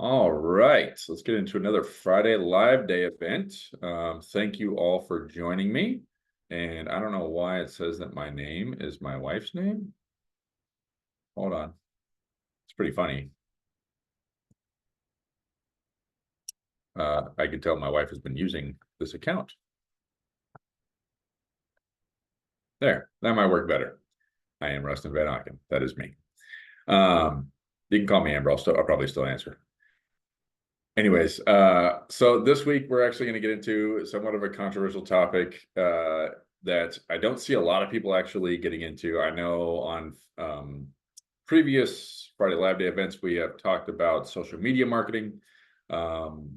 All right, so let's get into another Friday Live Day event. Thank you all for joining me. And I don't know why it says that my name is my wife's name. Hold on. It's pretty funny. I can tell my wife has been using this account. There, that might work better. I am Rustin Van Auken. That is me. You can call me Amber. I'll probably still answer. Anyways, so this week we're actually going to get into somewhat of a controversial topic that I don't see a lot of people actually getting into. I know on previous Friday Live Day events we have talked about social media marketing.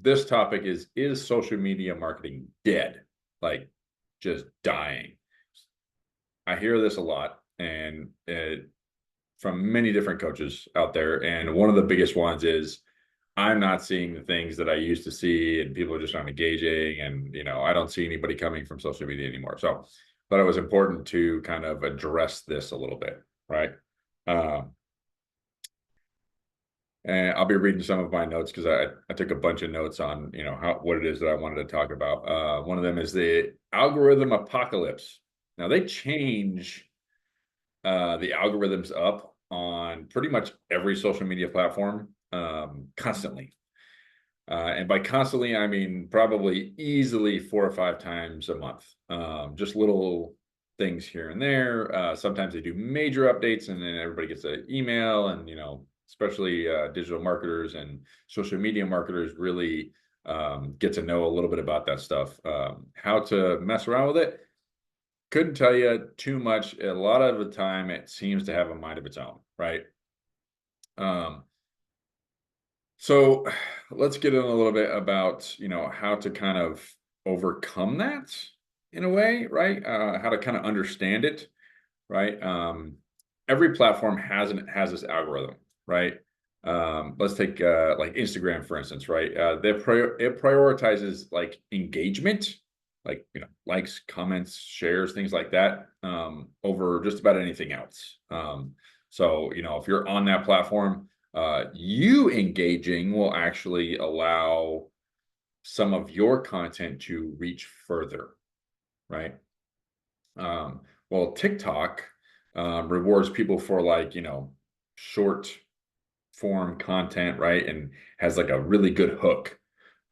This topic is social media marketing dead? Like just dying? I hear this a lot, and from many different coaches out there, and one of the biggest ones is, I'm not seeing the things that I used to see, and people are just not engaging, and I don't see anybody coming from social media anymore. So thought it was important to kind of address this a little bit, right? And I'll be reading some of my notes because I took a bunch of notes on what it is that I wanted to talk about. One of them is the algorithm apocalypse. Now they change the algorithms up on pretty much every social media platform constantly. And by constantly, I mean probably easily 4 or 5 times a month. Just little things here and there. Sometimes they do major updates, and then everybody gets an email, and especially digital marketers and social media marketers really get to know a little bit about that stuff. How to mess around with it, couldn't tell you too much. A lot of the time it seems to have a mind of its own, right? So let's get in a little bit about how to kind of overcome that in a way, right? How to kind of understand it, right? Every platform has this algorithm, right? Let's take like Instagram, for instance, right? It prioritizes like engagement, like likes, comments, shares, things like that, over just about anything else. So if you're on that platform, you engaging will actually allow some of your content to reach further, right? Well, TikTok rewards people for like short form content, right? And has like a really good hook,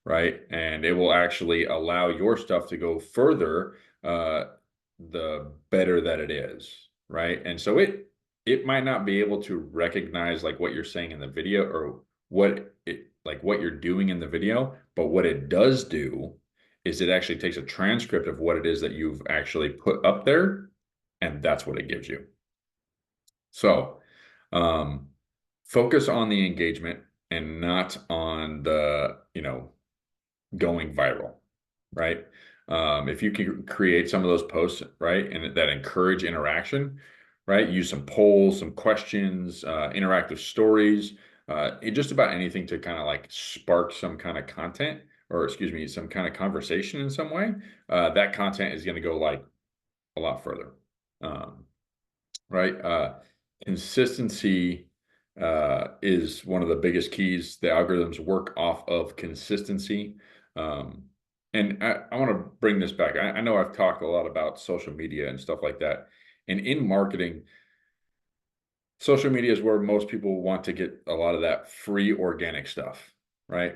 right? And it will actually allow your stuff to go further, the better that it is, right? And so it might not be able to recognize like what you're saying in the video, or what you're doing in the video, but what it does do is it actually takes a transcript of what it is that you've actually put up there, and that's what it gives you. So focus on the engagement and not on the going viral, right? If you can create some of those posts, right, and that encourage interaction, right? Use some polls, some questions, interactive stories, just about anything to kind of like spark some kind of content, or excuse me, some kind of conversation in some way. That content is going to go like a lot further, right? Consistency is one of the biggest keys. The algorithms work off of consistency. And I want to bring this back. I know I've talked a lot about social media and stuff like that. And in marketing, social media is where most people want to get a lot of that free organic stuff, right?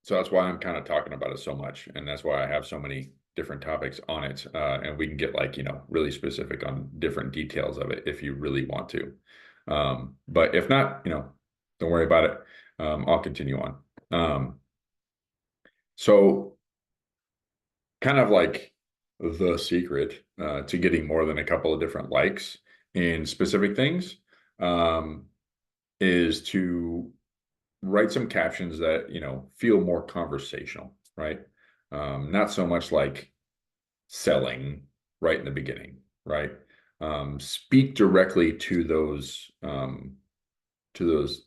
So that's why I'm kind of talking about it so much. And that's why I have so many different topics on it. And we can get like, really specific on different details of it if you really want to. But if not, don't worry about it. I'll continue on. So kind of like the secret to getting more than a couple of different likes in specific things is to write some captions that feel more conversational, right? Not so much like selling right in the beginning, right? Speak directly to those audiences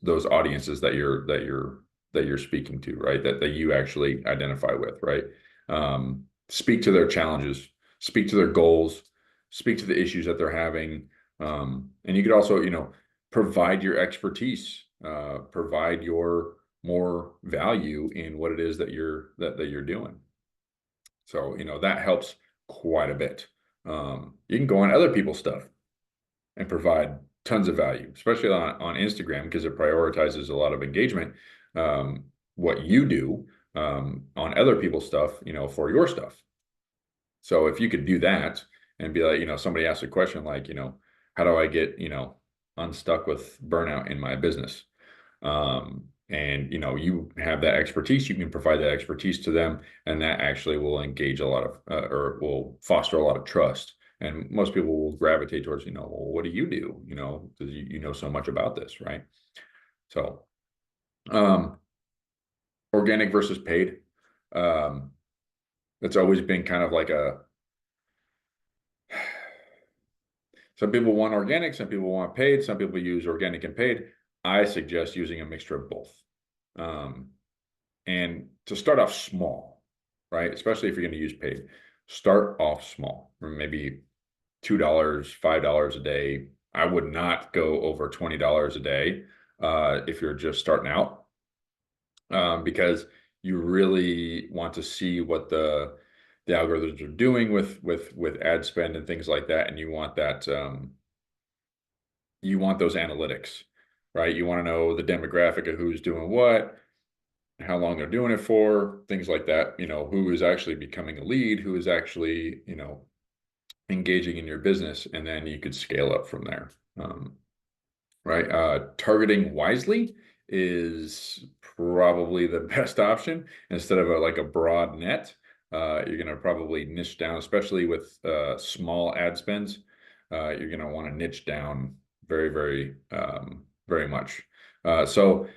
that you're speaking to, right? That you actually identify with, right? Speak to their challenges, speak to their goals, speak to the issues that they're having, and you could also provide your expertise, provide your more value in what it is that you're doing. So, that helps quite a bit. You can go on other people's stuff and provide tons of value, especially on Instagram, because it prioritizes a lot of engagement. What you do on other people's stuff, for your stuff. So if you could do that and be like, somebody asks a question like, how do I get, unstuck with burnout in my business? And you have that expertise, you can provide that expertise to them, and that actually will engage a lot of, or will foster a lot of trust. And most people will gravitate towards, well, what do you do? Because you know so much about this, right? So, um, organic versus paid. Um, that's always been kind of like some people want organic, some people want paid, some people use organic and paid. I suggest using a mixture of both. Um, and to start off small, right? Especially if you're going to use paid, start off small, or maybe $2, $5 a day. I would not go over $20 a day if you're just starting out, because you really want to see what the algorithms are doing with ad spend and things like that, and you want that you want those analytics, right? You want to know the demographic of who's doing what, how long they're doing it for, things like that. Who is actually becoming a lead, who is actually engaging in your business, and then you could scale up from there. Right? Targeting wisely is probably the best option. Instead of like a broad net, you're going to probably niche down, especially with small ad spends. You're going to want to niche down very, very, very much. So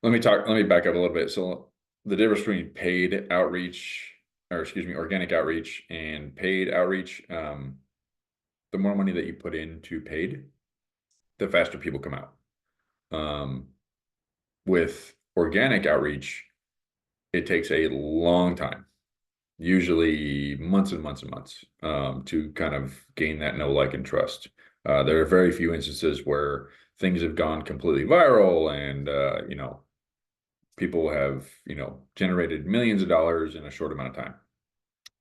let me back up a little bit. So the difference between paid outreach, or excuse me, organic outreach and paid outreach, the more money that you put into paid, the faster people come out. With organic outreach, it takes a long time, usually months and months and months, to kind of gain that know, like, and trust. There are very few instances where things have gone completely viral and, people have, generated millions of dollars in a short amount of time.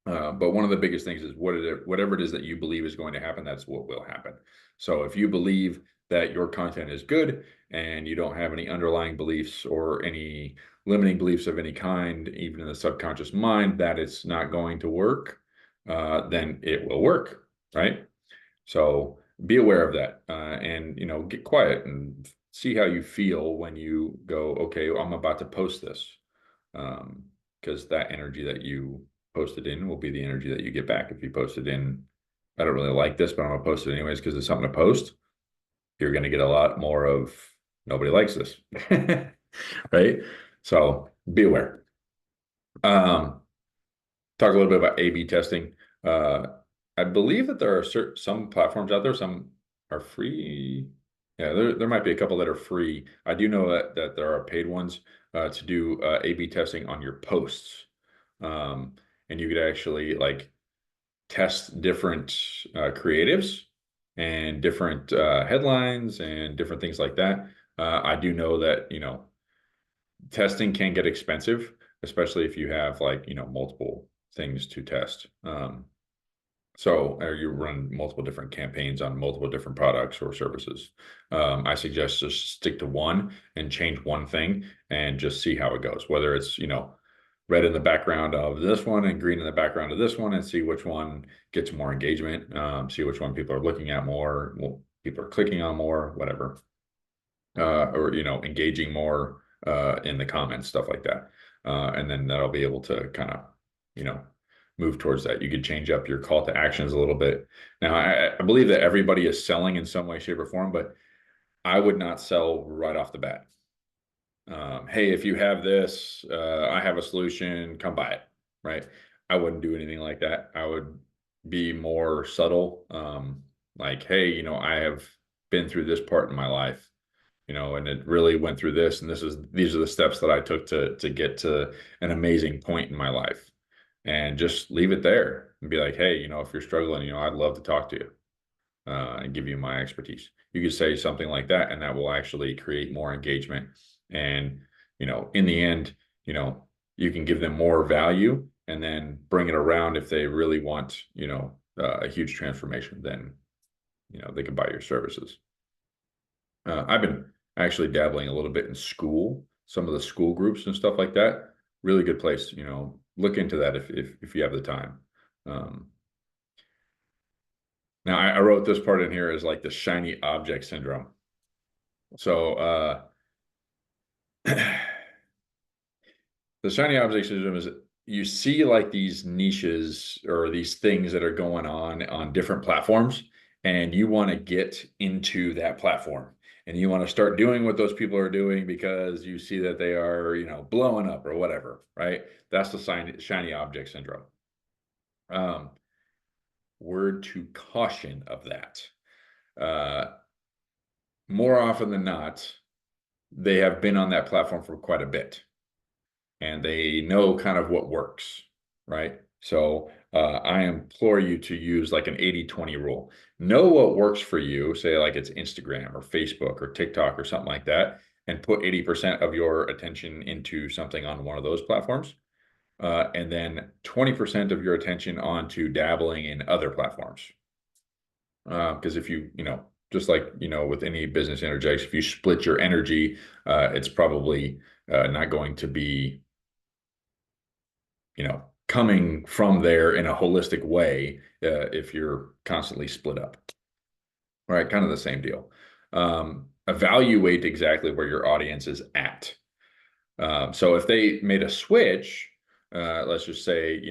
But one of the biggest things is whatever it is that you believe is going to happen, that's what will happen. So if you believe that your content is good and you don't have any underlying beliefs or any limiting beliefs of any kind, even in the subconscious mind, that it's not going to work, then it will work, right? So be aware of that, and get quiet and see how you feel when you go, okay, I'm about to post this, because that energy that you posted in will be the energy that you get back. If you posted in, I don't really like this, but I'm gonna post it anyways because it's something to post, you're gonna get a lot more of nobody likes this, right? So be aware. Talk a little bit about A/B testing. Uh, I believe that there are some platforms out there, some are free. Yeah, there might be a couple that are free. I do know that there are paid ones to do A/B testing on your posts. And you could actually like test different creatives and different headlines and different things like that. I do know that, testing can get expensive, especially if you have like, multiple things to test. Or you run multiple different campaigns on multiple different products or services. I suggest just stick to one and change one thing and just see how it goes. Whether it's, red in the background of this one and green in the background of this one, and see which one gets more engagement, see which one people are looking at more, people are clicking on more, whatever, or, engaging more in the comments, stuff like that. And then that'll be able to kind of, move towards that. You could change up your call to actions a little bit. Now, I believe that everybody is selling in some way, shape, or form, but I would not sell right off the bat. Hey, if you have this, I have a solution, come buy it, right? I wouldn't do anything like that. I would be more subtle. Like, hey, I have been through this part in my life, and it really went through this, and these are the steps that I took to get to an amazing point in my life. And just leave it there and be like, hey, if you're struggling, I'd love to talk to you and give you my expertise. You could say something like that, and that will actually create more engagement. And in the end, you can give them more value and then bring it around if they really want, a huge transformation, then, they can buy your services. I've been actually dabbling a little bit in school, some of the school groups and stuff like that. Really good place, look into that if you have the time. Um, Now I wrote this part in here as like the shiny object syndrome. So the shiny object syndrome is you see like these niches or these things that are going on different platforms, and you want to get into that platform and you want to start doing what those people are doing because you see that they are, blowing up or whatever, right? That's the shiny object syndrome. Um, Word to caution of that. Uh, More often than not, they have been on that platform for quite a bit and they know kind of what works, right? So I implore you to use like an 80-20 rule. Know what works for you, say like it's Instagram or Facebook or TikTok or something like that, and put 80% of your attention into something on one of those platforms. And then 20% of your attention onto dabbling in other platforms. Because if just like, with any business interjects, if you split your energy, it's probably not going to be, coming from there in a holistic way if you're constantly split up. All right, kind of the same deal. Evaluate exactly where your audience is at. So if they made a switch, let's just say,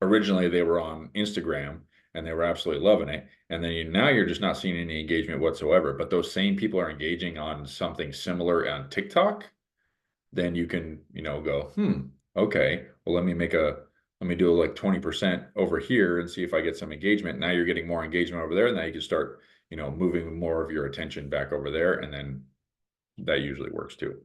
originally they were on Instagram and they were absolutely loving it. And then now you're just not seeing any engagement whatsoever. But those same people are engaging on something similar on TikTok, then you can, go, okay, well, let me do like 20% over here and see if I get some engagement. Now you're getting more engagement over there. And now you can start, moving more of your attention back over there. And then that usually works too.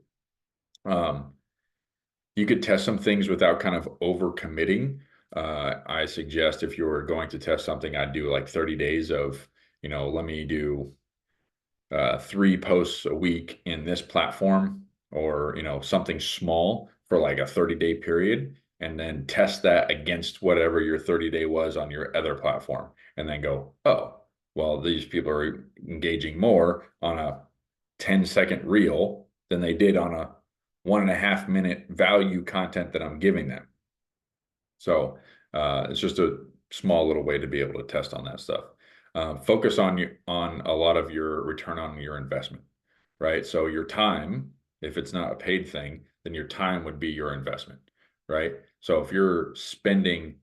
You could test some things without kind of over committing. I suggest if you're going to test something, I'd do like 30 days of, let me do 3 posts a week in this platform or, something small for like a 30-day period, and then test that against whatever your 30-day was on your other platform. And then go, oh, well, these people are engaging more on a 10-second reel than they did on a 1.5 minute value content that I'm giving them. So it's just a small little way to be able to test on that stuff. Focus on a lot of your return on your investment, right? So your time, if it's not a paid thing, then your time would be your investment, right? So if you're spending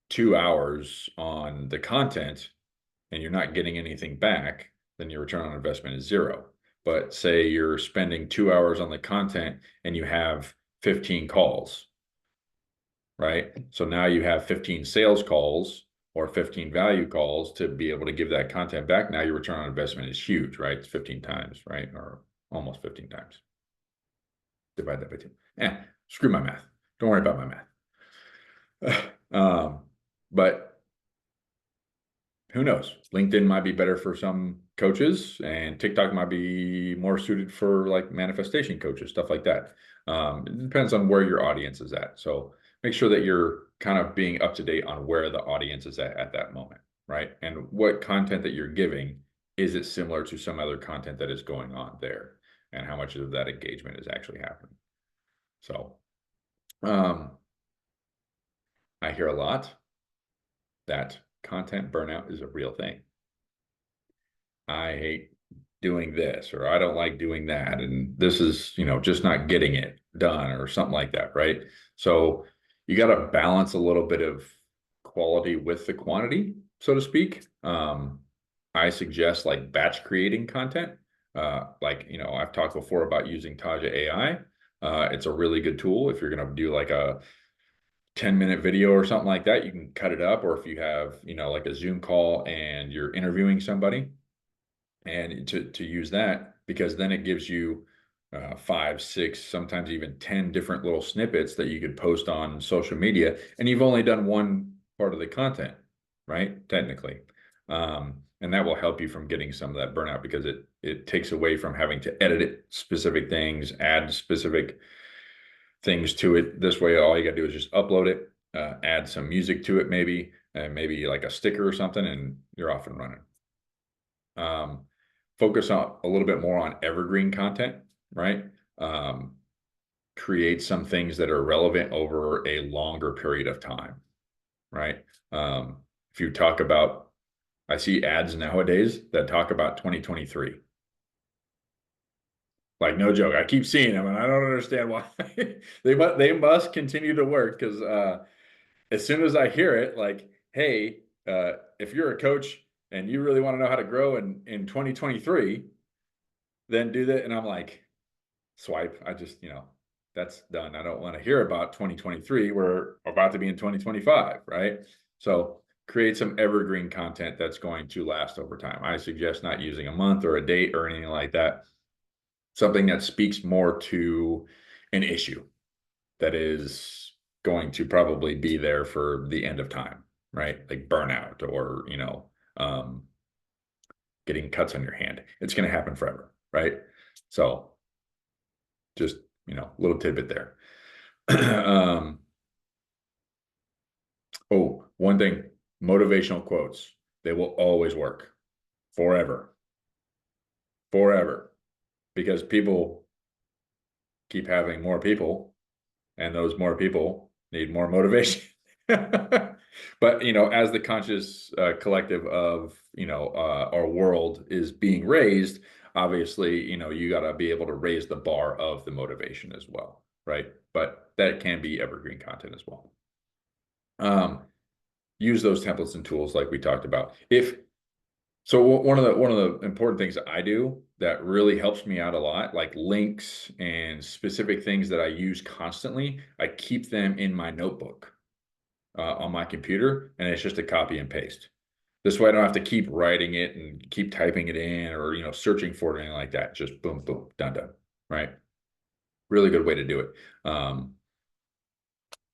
2 hours on the content and you're not getting anything back, then your return on investment is zero. But say you're spending 2 hours on the content and you have 15 calls, right? So now you have 15 sales calls or 15 value calls to be able to give that content back. Now your return on investment is huge, right? It's 15 times, right? Or almost 15 times. Divide that by 2. Screw my math. Don't worry about my math. But who knows? LinkedIn might be better for some coaches, and TikTok might be more suited for like manifestation coaches, stuff like that. It depends on where your audience is at. So make sure that you're kind of being up to date on where the audience is at that moment, right? And what content that you're giving, is it similar to some other content that is going on there? And how much of that engagement is actually happening? So I hear a lot that content burnout is a real thing. I hate doing this, or I don't like doing that, and this is, just not getting it done or something like that, right? So you got to balance a little bit of quality with the quantity, so to speak. I suggest like batch creating content. Like, I've talked before about using Taja AI. It's a really good tool if you're going to do like a 10-minute video or something like that. You can cut it up, or if you have, like a Zoom call and you're interviewing somebody, and to use that, because then it gives you 5, 6, sometimes even 10 different little snippets that you could post on social media, and you've only done one part of the content, right? Technically. And that will help you from getting some of that burnout, because it takes away from having to edit it, specific things, add specific things to it. This way, all you got to do is just upload it, add some music to it, maybe, and maybe like a sticker or something, and you're off and running. Focus on a little bit more on evergreen content, right? Create some things that are relevant over a longer period of time, right? If you talk about, I see ads nowadays that talk about 2023. Like, no joke. I keep seeing them and I don't understand why. They must continue to work, because as soon as I hear it, like, hey, if you're a coach and you really want to know how to grow in 2023, then do that. And I'm like, swipe. I just, that's done. I don't want to hear about 2023. We're about to be in 2025, right? So create some evergreen content that's going to last over time. I suggest not using a month or a date or anything like that. Something that speaks more to an issue that is going to probably be there for the end of time, right? Like burnout, or, getting cuts on your hand. It's going to happen forever, right? So just, little tidbit there. One thing, motivational quotes. They will always work forever, because people keep having more people, and those more people need more motivation. But, as the conscious collective of, our world is being raised, obviously, you got to be able to raise the bar of the motivation as well, right? But that can be evergreen content as well. Use those templates and tools like we talked about. One of the important things that I do that really helps me out a lot, like links and specific things that I use constantly, I keep them in my notebook on my computer, and it's just a copy and paste. This way I don't have to keep writing it and keep typing it in, or, searching for it or anything like that. Just boom, boom, done, right? Really good way to do it.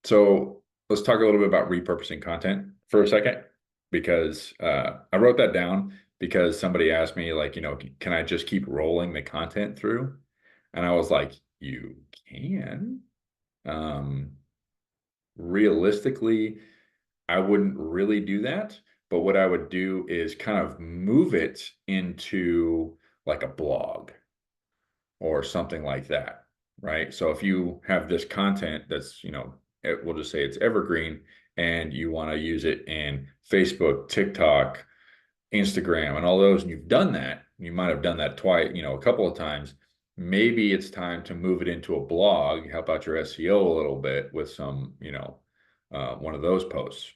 So let's talk a little bit about repurposing content for a second, because I wrote that down because somebody asked me, like, can I just keep rolling the content through? And I was like, you can. Realistically, I wouldn't really do that. But what I would do is kind of move it into like a blog or something like that, right? So if you have this content that's, we'll just say it's evergreen, and you want to use it in Facebook, TikTok, Instagram, and all those, and you've done that, you might have done that twice, a couple of times. Maybe it's time to move it into a blog, help out your SEO a little bit with some, one of those posts.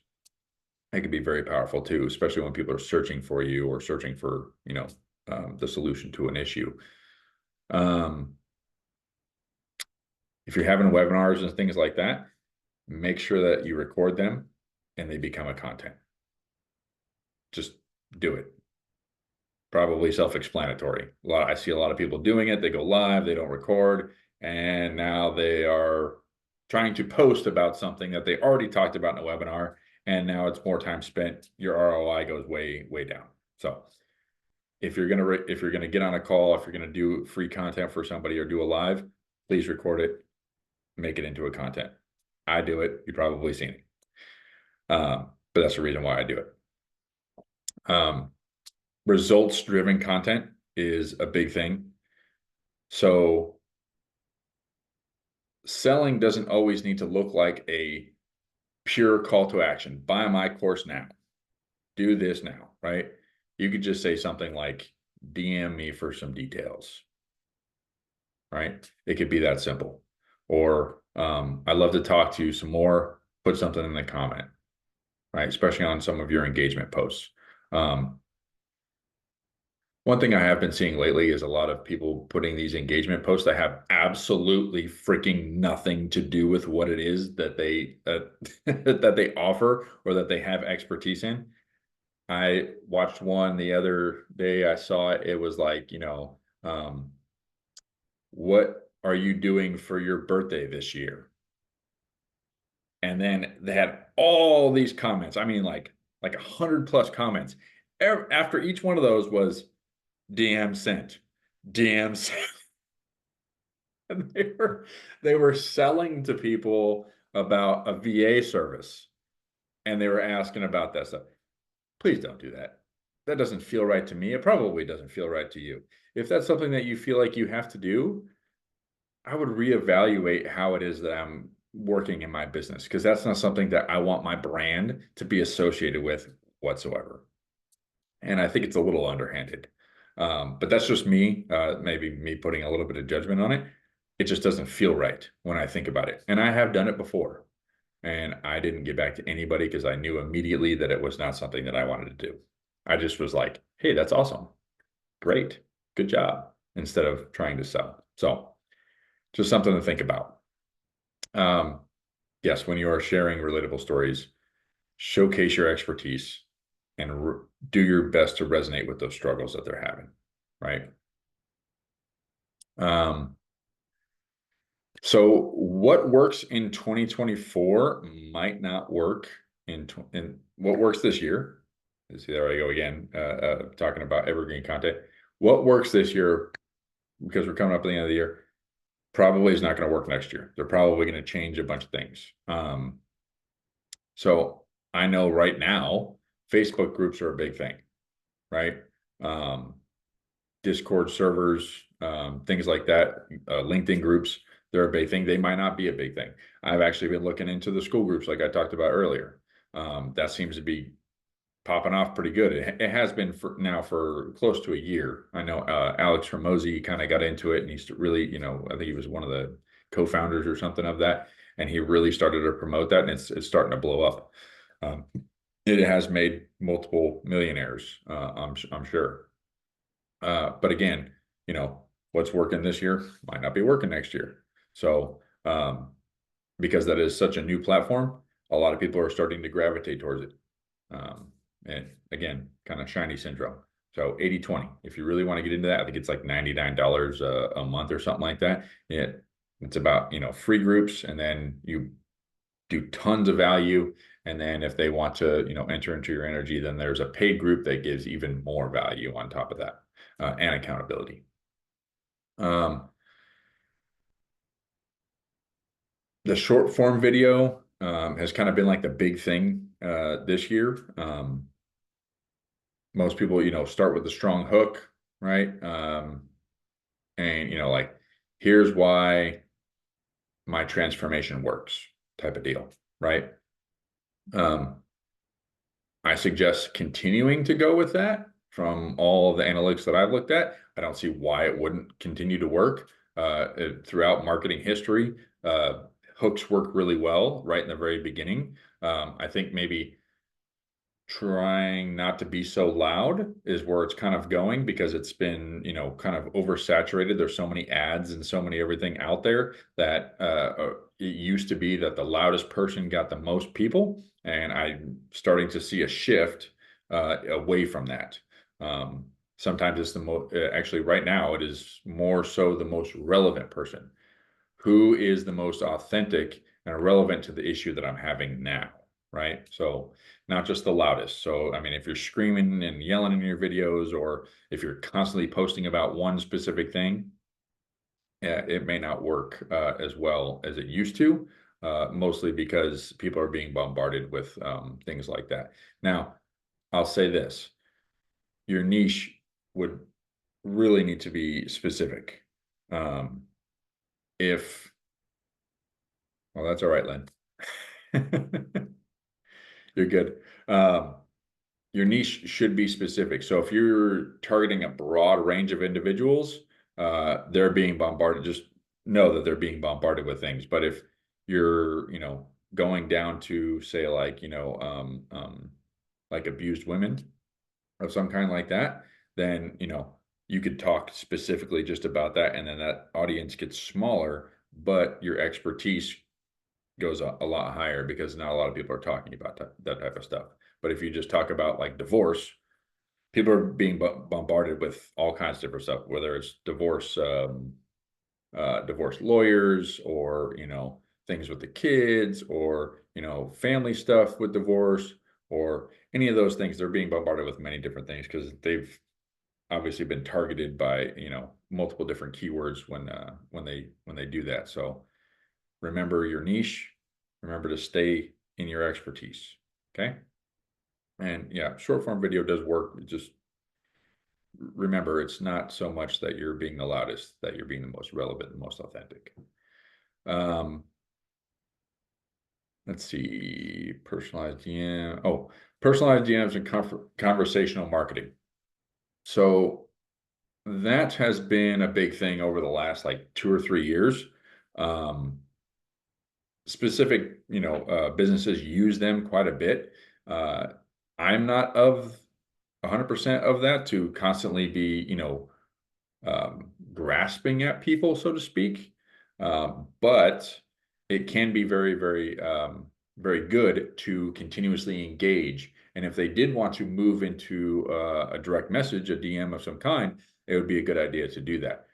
It could be very powerful too, especially when people are searching for you or searching for, the solution to an issue. If you're having webinars and things like that, make sure that you record them and they become a content. Just do it. Probably self-explanatory. I see a lot of people doing it. They go live, they don't record, and now they are trying to post about something that they already talked about in a webinar, and now it's more time spent. Your ROI goes way, way down. So if you're gonna get on a call, if you're gonna do free content for somebody or do a live, please record it, make it into a content. I do it. You've probably seen it. But that's the reason why I do it. Results-driven content is a big thing. So selling doesn't always need to look like a pure call to action. Buy my course now. Do this now, right? You could just say something like, DM me for some details, right? It could be that simple. Or I'd love to talk to you some more. Put something in the comment, right? Especially on some of your engagement posts. One thing I have been seeing lately is a lot of people putting these engagement posts that have absolutely freaking nothing to do with what it is that they that they offer or that they have expertise in. I watched one the other day. I saw it. It was like, what are you doing for your birthday this year? And then they had all these comments. I mean, like 100+ comments. After each one of those was DM sent, DM sent. And they were selling to people about a VA service, and they were asking about that stuff. Please don't do that. That doesn't feel right to me. It probably doesn't feel right to you. If that's something that you feel like you have to do, I would reevaluate how it is that I'm working in my business, because that's not something that I want my brand to be associated with whatsoever. And I think it's a little underhanded. But that's just me, maybe me putting a little bit of judgment on it. It just doesn't feel right when I think about it. And I have done it before. And I didn't get back to anybody because I knew immediately that it was not something that I wanted to do. I just was like, hey, that's awesome. Great. Good job. Instead of trying to sell. So just something to think about. Um, yes, when you are sharing relatable stories, showcase your expertise and do your best to resonate with those struggles that they're having, right? Um, so what works in 2024 might not work in what works this year. See, there I go again, talking about evergreen content. What works this year, because we're coming up at the end of the year, probably is not going to work next year. They're probably going to change a bunch of things. So I know right now, Facebook groups are a big thing, right? Um, Discord servers, things like that, LinkedIn groups, they're a big thing. They might not be a big thing. I've actually been looking into the school groups like I talked about earlier. That seems to be popping off pretty good. It has been for now for close to a year. I know Alex Ramosi kind of got into it, and he's really, I think he was one of the co-founders or something of that, and he really started to promote that, and it's starting to blow up. Um, it has made multiple millionaires, I'm sure. But again, what's working this year might not be working next year. So, because that is such a new platform, a lot of people are starting to gravitate towards it. Um, and again, kind of shiny syndrome. So 80/20. If you really want to get into that, I think it's like $99 a month or something like that. It's about, free groups, and then you do tons of value. And then if they want to, enter into your energy, then there's a paid group that gives even more value on top of that, and accountability. Um, the short form video has kind of been like the big thing this year. Most people, start with a strong hook, right? And, like, here's why my transformation works type of deal, right? Um, I suggest continuing to go with that from all of the analytics that I've looked at. I don't see why it wouldn't continue to work throughout marketing history. Hooks work really well right in the very beginning. I think maybe trying not to be so loud is where it's kind of going, because it's been, kind of oversaturated. There's so many ads and so many everything out there that it used to be that the loudest person got the most people, and I'm starting to see a shift away from that. Sometimes it's the most, actually right now it is more so the most relevant person. Who is the most authentic and relevant to the issue that I'm having now, right? So not just the loudest. So, I mean, if you're screaming and yelling in your videos, or if you're constantly posting about one specific thing, it may not work as well as it used to, mostly because people are being bombarded with things like that. Now, I'll say this, your niche would really need to be specific. Um, if Well, that's all right, Len. You're good. Um, your niche should be specific. So if you're targeting a broad range of individuals, they're being bombarded. Just know that they're being bombarded with things. But if you're, going down to say like abused women of some kind like that, then you could talk specifically just about that, and then that audience gets smaller, but your expertise goes a lot higher, because not a lot of people are talking about that type of stuff. But if you just talk about like divorce, people are being bombarded with all kinds of different stuff, whether it's divorce lawyers, or things with the kids, or family stuff with divorce, or any of those things, they're being bombarded with many different things because they've obviously been targeted by, multiple different keywords when they do that. So remember your niche, remember to stay in your expertise. Okay. And yeah, short form video does work. Just remember, it's not so much that you're being the loudest, that you're being the most relevant, the most authentic. Um, let's see, personalized DM. Oh, personalized DMs and conversational marketing. So that has been a big thing over the last like 2 or 3 years. Um, specific, businesses use them quite a bit. Uh, I'm not of 100% of that to constantly be, grasping at people, so to speak. But it can be very, very, very good to continuously engage. And if they did want to move into a direct message, a DM of some kind, it would be a good idea to do that.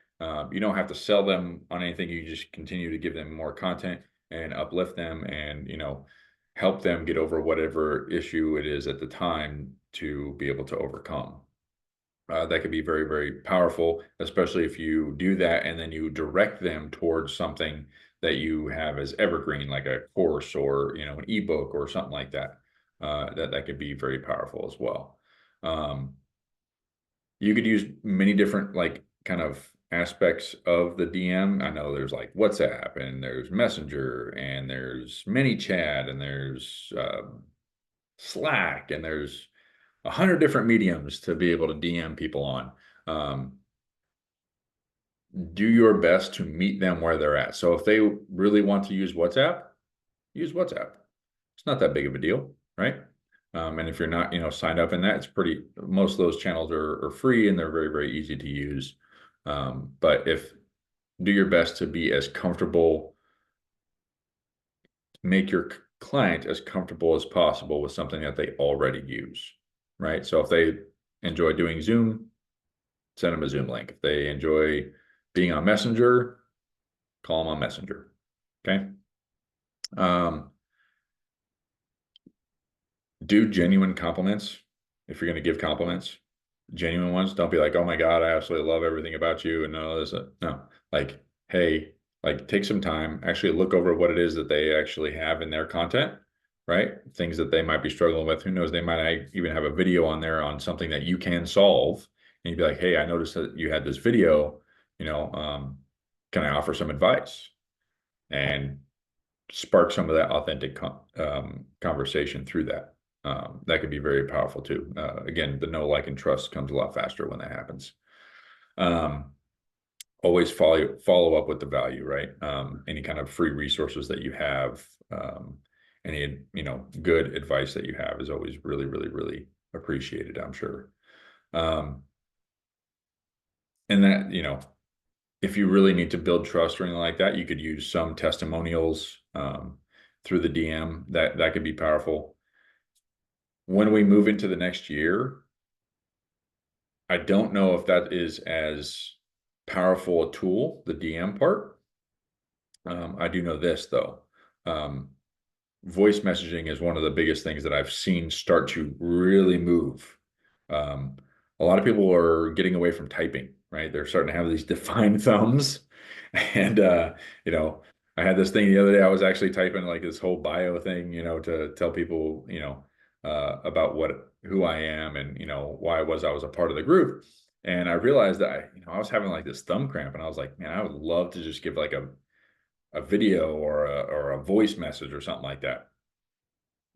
You don't have to sell them on anything. You just continue to give them more content and uplift them and, help them get over whatever issue it is at the time to be able to overcome. That could be very, very powerful, especially if you do that and then you direct them towards something that you have as evergreen, like a course or an ebook or something like that. That could be very powerful as well. Um, you could use many different like kind of aspects of the DM. I know there's like WhatsApp and there's Messenger and there's ManyChat and there's Slack and there's 100 different mediums to be able to DM people on. Um, do your best to meet them where they're at. So if they really want to use WhatsApp, use WhatsApp. It's not that big of a deal, right? And if you're not, signed up in that, most of those channels are free and they're very, very easy to use. But do your best to be as comfortable, make your client as comfortable as possible with something that they already use, right? So if they enjoy doing Zoom, send them a Zoom link. If they enjoy being on Messenger, call them on Messenger. Okay. Um, do genuine compliments if you're going to give compliments, genuine ones. Don't be like, oh my God, I absolutely love everything about you and all this. No, like, hey, like take some time, actually look over what it is that they actually have in their content, right? Things that they might be struggling with. Who knows? They might even have a video on there on something that you can solve. And you'd be like, hey, I noticed that you had this video, can I offer some advice? And spark some of that authentic conversation through that. That could be very powerful too. Again, the know, like, and trust comes a lot faster when that happens. Um, always follow up with the value, right? Any kind of free resources that you have, any good advice that you have is always really, really, really appreciated, I'm sure. And that, if you really need to build trust or anything like that, you could use some testimonials through the DM. That could be powerful. When we move into the next year, I don't know if that is as powerful a tool, the DM part. I do know this though. Voice messaging is one of the biggest things that I've seen start to really move. Um, a lot of people are getting away from typing, right? They're starting to have these defined thumbs. And I had this thing the other day. I was actually typing like this whole bio thing, to tell people, about who I am and why I was a part of the group. And I realized that I was having like this thumb cramp, and I was like, man, I would love to just give like a video or a voice message or something like that.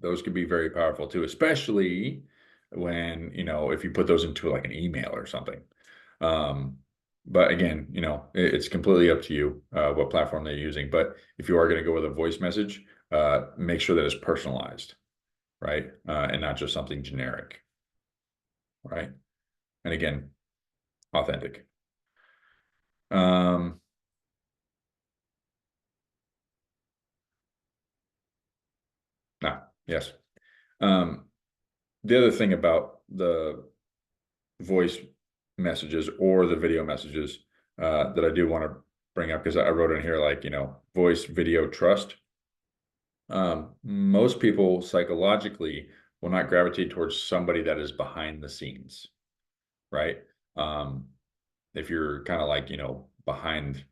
Those could be very powerful too, especially when, if you put those into like an email or something. Um, but again, it's completely up to you what platform they're using. But if you are going to go with a voice message, make sure that it's personalized, right? And not just something generic, right? And again, authentic. Um, yes. Um, the other thing about the voice messages or the video messages that I do want to bring up, because I wrote in here like, voice, video, trust. Most people psychologically will not gravitate towards somebody that is behind the scenes, right? Um, if you're kind of like, behind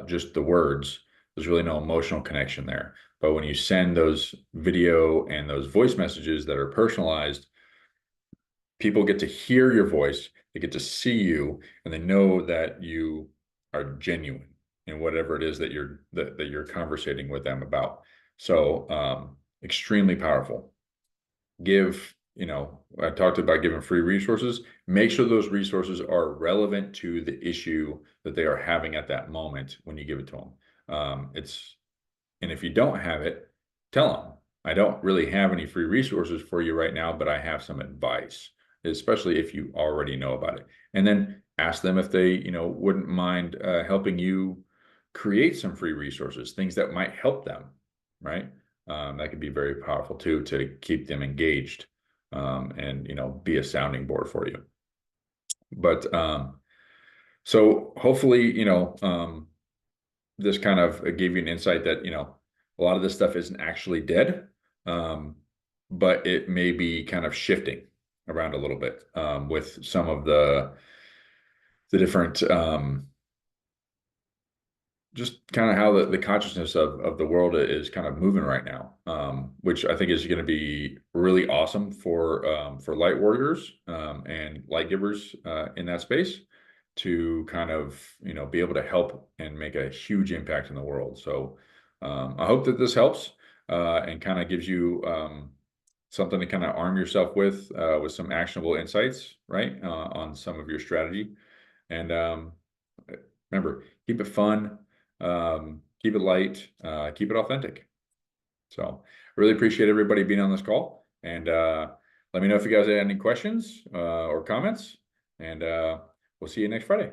just the words, there's really no emotional connection there. But when you send those video and those voice messages that are personalized, people get to hear your voice, they get to see you, and they know that you are genuine in whatever it is that you're conversating with them about. So extremely powerful. I talked about giving free resources. Make sure those resources are relevant to the issue that they are having at that moment when you give it to them. And if you don't have it, tell them, I don't really have any free resources for you right now, but I have some advice, especially if you already know about it. And then ask them if they, wouldn't mind helping you create some free resources, things that might help them, right? That could be very powerful too, to keep them engaged, and, be a sounding board for you. But so hopefully, this kind of gave you an insight that, a lot of this stuff isn't actually dead, um, but it may be kind of shifting around a little bit, with some of the different, just kind of how the consciousness of the world is kind of moving right now, which I think is going to be really awesome for light warriors, and light givers in that space, to kind of be able to help and make a huge impact in the world. So I hope that this helps, and kind of gives you something to kind of arm yourself with some actionable insights, right, on some of your strategy. And remember, keep it fun, keep it light, keep it authentic. So I really appreciate everybody being on this call. And let me know if you guys have any questions or comments. And we'll see you next Friday.